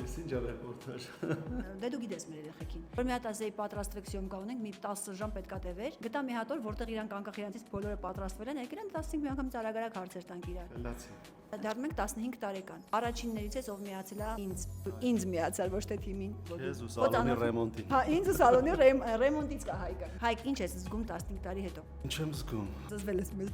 Էս ինչ է ռեպորտաժ։ Դե դու գիտես մեր երեխեքին։ Որ մի հատ ասեի պատրաստվեք սյոմկա ունենք, մի 10 ժամ պետքա տևեր։ Գտա մի հատ օր, որտեղ իրանք անկախ իրանցից բոլորը պատրաստվել են, եկել են 15 միանգամից արագ հարցեր տանք իրար։ Լացի։ Դառնում ենք 15 տարեկան։ Առաջիններից է ով միացել է ինձ միացալ, ոչ թե թիմին։ Քեզ ու սալոնի ռեմոնտին։ Հա, ինձ ու սալոնի ռեմոնտից կա Հայկը։ Հայկ, ինչ ես զգում 15 տարի հետո։ Ինչ եմ զգում։ Զզվել ես մեզ։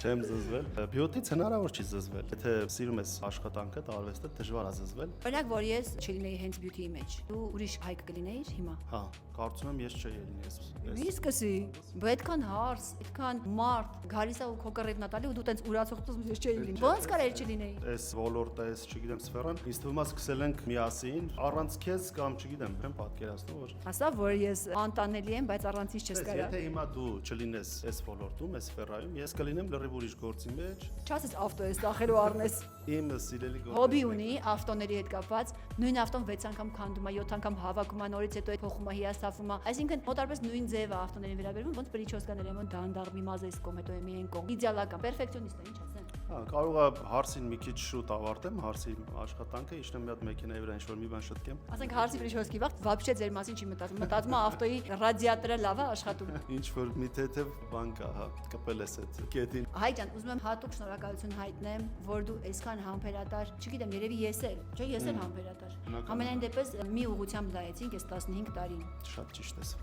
Չեմ զզվել։ Բյութից հնարավոր չի զզվել։ Եթե սիրում ես աշխատանքը, արվեստը, դժվար է զզվել։ Օրինակ, որ ես չլինեի հենց բյութիի մեջ։ Դու ուրիշ Հայկ կլինեիր հիմա։ Հա, կարծում եմ ես չէի լինի Մի սկսի, բայց այդքան հարց, այդքան մարդ, գալիս է ու քո կռիվն ատալի ու դու տենց ուրացող դու ես չէի լինի։ Ոնց կարել չլինեի։ Այս ոլորտը, այս, չգիտեմ, սֆերան, ինձ թվում է սկսել ենք միասին, առանց քեզ կամ չգիտեմ, եմ պատկերացնում, որ Ասա, որ ես անտանելի եմ, բայց առանց ինձ չես կարա։ Եթե հիմա դու չլինես այս ոլորտում, այս սֆերայում, ես կլինեմ լրիվ ուրիշ գործի մեջ։ Չասես ավտո ես ծախելու առնես։ Իմ սիրելի գործը։ Հոբի ունի ավտոների հետ կապված, նույն ավտոն 6 անգամ քանդում է, 7 անգամ հավաքում է, նորից հետո փոխում է, հիասթափվում է։ Այսինքն մոտարպես նույն ձևը ավտոներին վերաբերվում, ոնց պրիչոսկաներ եմ դանդաղ մի մազես կողմ, հետո մի են կողմ։ Իդեալական, պերֆեկցիոնիստ է, ինչ ասեմ։ Հա, կարող է հարցին մի քիչ շուտ ավարտեմ, հարցի աշխատանքը, իջնեմ մի հատ մեքենայի վրա ինչ-որ մի բան շտկեմ։ Ասենք հարցի պրիչոսկի վաղ вообще ձեր մասին չի մտածում։ Մտածում է ավտոյի ռադիատորը լավ է աշխատում։ Ինչ որ մի թեթև բան կա, հա, կպել ես այդ կետին։ Հայ ջան, ուզում եմ հատուկ շնորհակալություն հայտնեմ, որ դու այսքան համբերատար, չգիտեմ, երևի ես էլ, չէ, ես էլ համբերատար։ Ամենայն դեպս մի ուղղությամբ նայեցինք այս 15 տարին։ Շատ ճիշտ ես։